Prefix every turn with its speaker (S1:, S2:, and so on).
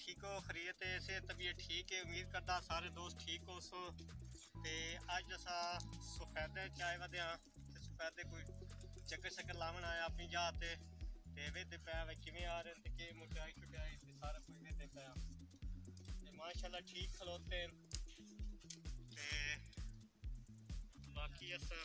S1: ठीक हो खरीद से तबीयत ठीक है उम्मीद करदा सारे दोस्त ठीक हो सो ते अज असा सफेदे चाय वदे ते सफेदे कोई चक्कर शक्कर लावन आया अपनी जगह ते वेदे पे किवें आ रहे ते के मोटाई छुटाई ते सारा कुछ वेदे पे ते माशाल्लाह ठीक खलोते ते बाकी असा